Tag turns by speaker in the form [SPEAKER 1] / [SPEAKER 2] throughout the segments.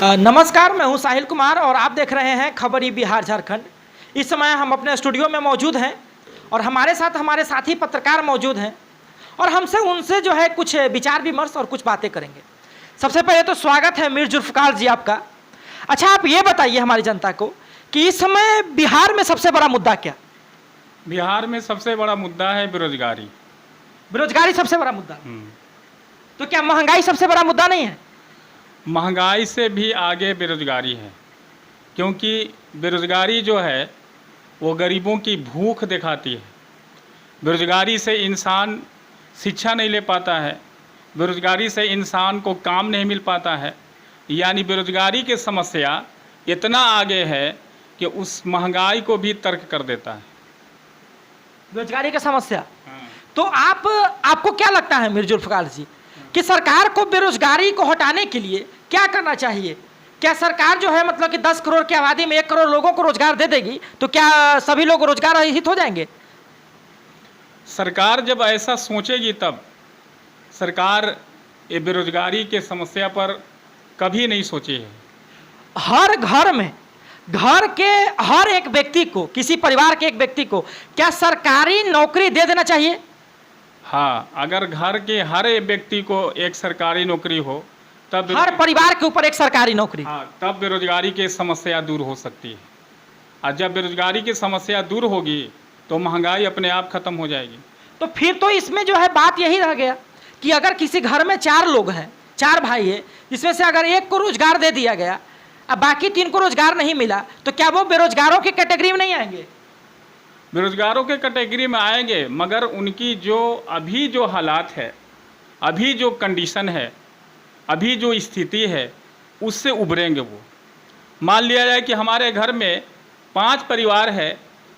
[SPEAKER 1] नमस्कार, मैं हूं साहिल कुमार और आप देख रहे हैं खबरी बिहार झारखंड। इस समय हम अपने स्टूडियो में मौजूद हैं और हमारे साथ हमारे साथी पत्रकार मौजूद हैं और हमसे उनसे जो है कुछ विचार विमर्श और कुछ बातें करेंगे। सबसे पहले तो स्वागत है मीर जुल्फ़कार जी आपका। अच्छा, आप ये बताइए हमारी जनता को कि इस समय बिहार में सबसे बड़ा मुद्दा क्या?
[SPEAKER 2] बिहार में सबसे बड़ा मुद्दा है बेरोजगारी।
[SPEAKER 1] बेरोजगारी सबसे बड़ा मुद्दा। तो क्या महंगाई सबसे बड़ा मुद्दा नहीं है?
[SPEAKER 2] महंगाई से भी आगे बेरोजगारी है, क्योंकि बेरोजगारी जो है वो गरीबों की भूख दिखाती है। बेरोजगारी से इंसान शिक्षा नहीं ले पाता है, बेरोजगारी से इंसान को काम नहीं मिल पाता है। यानी बेरोजगारी की समस्या इतना आगे है कि उस महंगाई को भी तर्क कर देता है।
[SPEAKER 1] बेरोजगारी की समस्या। तो आपको क्या लगता है मीर जुल्फ़कार जी कि सरकार को बेरोजगारी को हटाने के लिए क्या करना चाहिए? क्या सरकार जो है मतलब कि 10 करोड़ की आबादी में 1 करोड़ लोगों को रोजगार दे देगी तो क्या सभी लोग रोजगार रहित हो जाएंगे?
[SPEAKER 2] सरकार जब ऐसा सोचेगी तब सरकार ये बेरोजगारी के समस्या पर कभी नहीं सोची है।
[SPEAKER 1] हर घर में घर के हर एक व्यक्ति को, किसी परिवार के एक व्यक्ति को क्या सरकारी नौकरी दे देना चाहिए?
[SPEAKER 2] हाँ, अगर घर के हर एक व्यक्ति को एक सरकारी नौकरी हो तब
[SPEAKER 1] हर परिवार के ऊपर एक सरकारी नौकरी।
[SPEAKER 2] हाँ, तब बेरोजगारी की समस्या दूर हो सकती है। और जब बेरोजगारी की समस्या दूर होगी तो महंगाई अपने आप खत्म हो जाएगी।
[SPEAKER 1] तो फिर तो इसमें जो है बात यही रह गया कि अगर किसी घर में 4 लोग हैं, 4 भाई है, जिसमें से अगर 1 को रोजगार दे दिया गया अब बाकी 3 को रोजगार नहीं मिला तो क्या वो बेरोजगारों की कैटेगरी में नहीं आएंगे?
[SPEAKER 2] बेरोजगारों के कैटेगरी में आएंगे, मगर उनकी जो अभी जो हालात है, अभी जो कंडीशन है, अभी जो स्थिति है, उससे उभरेंगे वो। मान लिया जाए कि हमारे घर में 5 परिवार है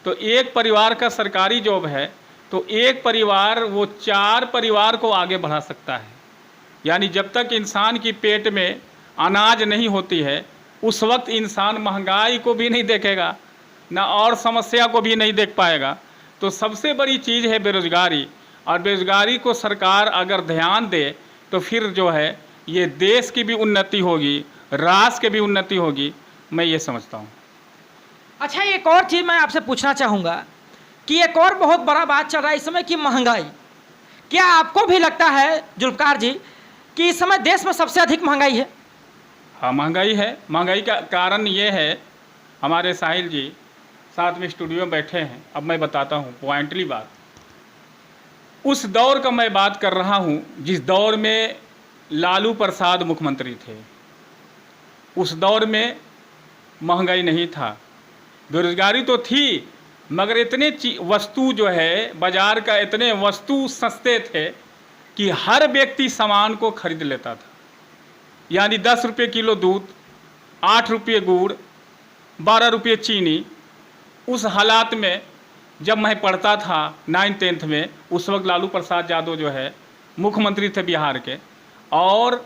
[SPEAKER 2] तो एक परिवार का सरकारी जॉब है तो एक परिवार वो 4 परिवार को आगे बढ़ा सकता है। यानी जब तक इंसान की पेट में अनाज नहीं होती है उस वक्त इंसान महंगाई को भी नहीं देखेगा, ना और समस्या को भी नहीं देख पाएगा। तो सबसे बड़ी चीज़ है बेरोजगारी, और बेरोजगारी को सरकार अगर ध्यान दे तो फिर जो है ये देश की भी उन्नति होगी, राष्ट्र की भी उन्नति होगी, मैं ये समझता हूँ।
[SPEAKER 1] अच्छा, एक और चीज़ मैं आपसे पूछना चाहूँगा कि एक और बहुत बड़ा बात चल रहा है इस समय की महंगाई। क्या आपको भी लगता है जुल्फ़कार जी कि इस समय देश में सबसे अधिक महंगाई है?
[SPEAKER 2] हाँ, महंगाई है। महंगाई का कारण ये है, हमारे साहिल जी साथ में स्टूडियो में बैठे हैं, अब मैं बताता हूँ पॉइंटली बात। उस दौर का मैं बात कर रहा हूँ जिस दौर में लालू प्रसाद मुख्यमंत्री थे। उस दौर में महंगाई नहीं था, बेरोजगारी तो थी, मगर इतने वस्तु जो है बाज़ार का, इतने वस्तु सस्ते थे कि हर व्यक्ति सामान को खरीद लेता था। यानी 10 रुपये किलो दूध, 8 रुपये गुड़, 12 रुपये चीनी। उस हालात में जब मैं पढ़ता था 9th-10th में, उस वक्त लालू प्रसाद यादव जो है मुख्यमंत्री थे बिहार के, और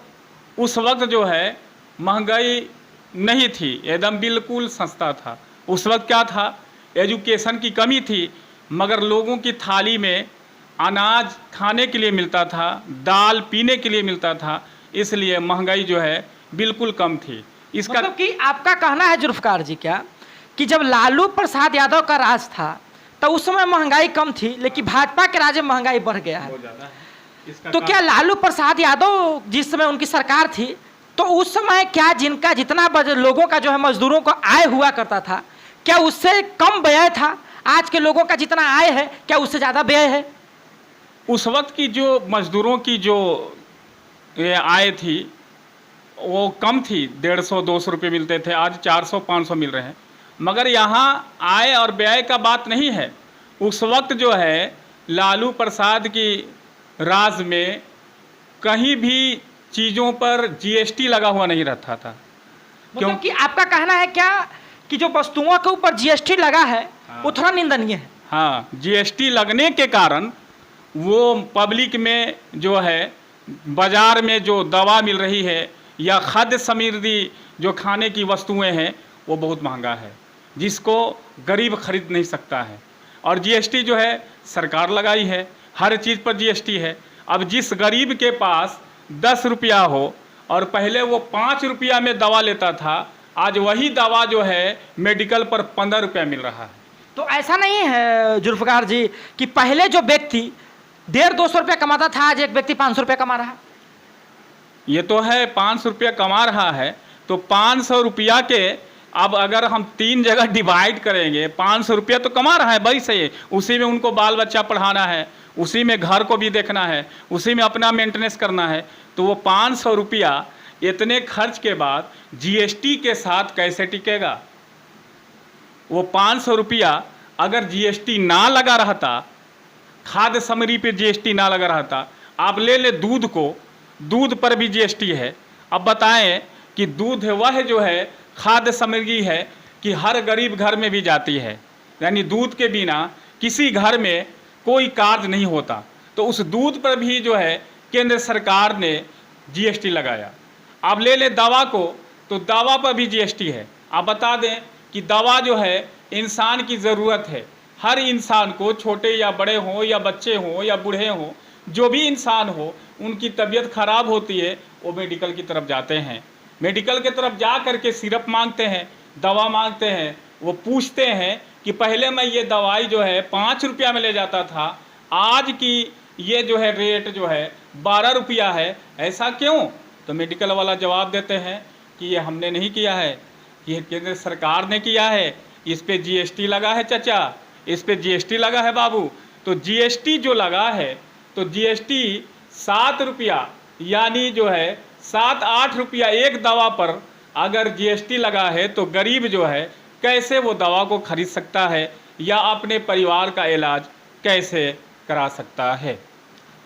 [SPEAKER 2] उस वक्त जो है महंगाई नहीं थी, एकदम बिल्कुल सस्ता था। उस वक्त क्या था, एजुकेशन की कमी थी, मगर लोगों की थाली में अनाज खाने के लिए मिलता था, दाल पीने के लिए मिलता था, इसलिए महंगाई जो है बिल्कुल कम थी। इसका
[SPEAKER 1] मतलब कि आपका कहना है जुल्फ़कार जी क्या कि जब लालू प्रसाद यादव का राज था तो उस समय महंगाई कम थी, लेकिन भाजपा के राज में महंगाई बढ़ गया है? तो क्या लालू प्रसाद यादव जिस समय उनकी सरकार थी तो उस समय क्या जिनका जितना लोगों का जो है मजदूरों को आय हुआ करता था, क्या उससे कम व्यय था? आज के लोगों का जितना आय है क्या उससे ज़्यादा व्यय है?
[SPEAKER 2] उस वक्त की जो मजदूरों की जो ये आय थी वो कम थी, 150-200 रुपये मिलते थे, आज 400-500 मिल रहे हैं। मगर यहाँ आय और व्यय का बात नहीं है। उस वक्त जो है लालू प्रसाद की राज में कहीं भी चीज़ों पर जीएसटी लगा हुआ नहीं रहता था।
[SPEAKER 1] मतलब कि आपका कहना है क्या कि जो वस्तुओं के ऊपर जीएसटी लगा है वो थोड़ा निंदनीय है?
[SPEAKER 2] हाँ, जीएसटी लगने के कारण वो पब्लिक में जो है बाज़ार में जो दवा मिल रही है या खाद्य समृद्धि जो खाने की वस्तुएं हैं वो बहुत महंगा है, जिसको गरीब खरीद नहीं सकता है। और जीएसटी जो है सरकार लगाई है, हर चीज़ पर जीएसटी है। अब जिस गरीब के पास 10 रुपया हो और पहले वो 5 रुपया में दवा लेता था, आज वही दवा जो है मेडिकल पर 15 रुपया मिल रहा है।
[SPEAKER 1] तो ऐसा नहीं है जुल्फकार जी कि पहले जो व्यक्ति 150-200 रुपया कमाता था, आज एक व्यक्ति 500 रुपया कमा रहा है?
[SPEAKER 2] ये तो है 500 रुपया कमा रहा है, तो 500 रुपया के अब अगर हम 3 जगह डिवाइड करेंगे, 500 रुपया तो कमा रहा है भाई सही, उसी में उनको बाल बच्चा पढ़ाना है, उसी में घर को भी देखना है, उसी में अपना मेंटेनेंस करना है, तो वो 500 रुपया इतने खर्च के बाद जीएसटी के साथ कैसे टिकेगा? वो 500 रुपया अगर जीएसटी ना लगा रहता, खाद्य सामग्री पे जीएसटी ना लगा रहता, आप ले ले दूध को, दूध पर भी जीएसटी है। अब बताएं कि दूध वह जो है खाद्य सामग्री है कि हर गरीब घर में भी जाती है, यानी दूध के बिना किसी घर में कोई कार्य नहीं होता, तो उस दूध पर भी जो है केंद्र सरकार ने जीएसटी लगाया। आप ले ले दवा को, तो दवा पर भी जीएसटी है। आप बता दें कि दवा जो है इंसान की ज़रूरत है, हर इंसान को, छोटे या बड़े हों या बच्चे हों या बूढ़े हों, जो भी इंसान हो, उनकी तबीयत खराब होती है, वो मेडिकल की तरफ जाते हैं। मेडिकल की तरफ जा कर के सिरप मांगते हैं, दवा मांगते हैं, वो पूछते हैं कि पहले मैं ये दवाई जो है 5 रुपया में ले जाता था, आज की ये जो है रेट जो है 12 रुपया है, ऐसा क्यों? तो मेडिकल वाला जवाब देते हैं कि ये हमने नहीं किया है, ये केंद्र सरकार ने किया है, इस पे जीएसटी लगा है चाचा, इस पे जीएसटी लगा है बाबू। तो जीएसटी जो लगा है, तो जीएसटी 7 रुपया यानी जो है 7-8 रुपया एक दवा पर अगर जीएसटी लगा है, तो गरीब जो है कैसे वो दवा को खरीद सकता है या अपने परिवार का इलाज कैसे करा सकता है?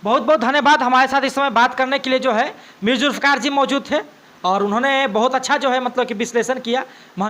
[SPEAKER 1] बहुत बहुत धन्यवाद। हमारे साथ इस समय बात करने के लिए जो है मीर जुल्फकार जी मौजूद थे और उन्होंने बहुत अच्छा जो है मतलब कि विश्लेषण किया।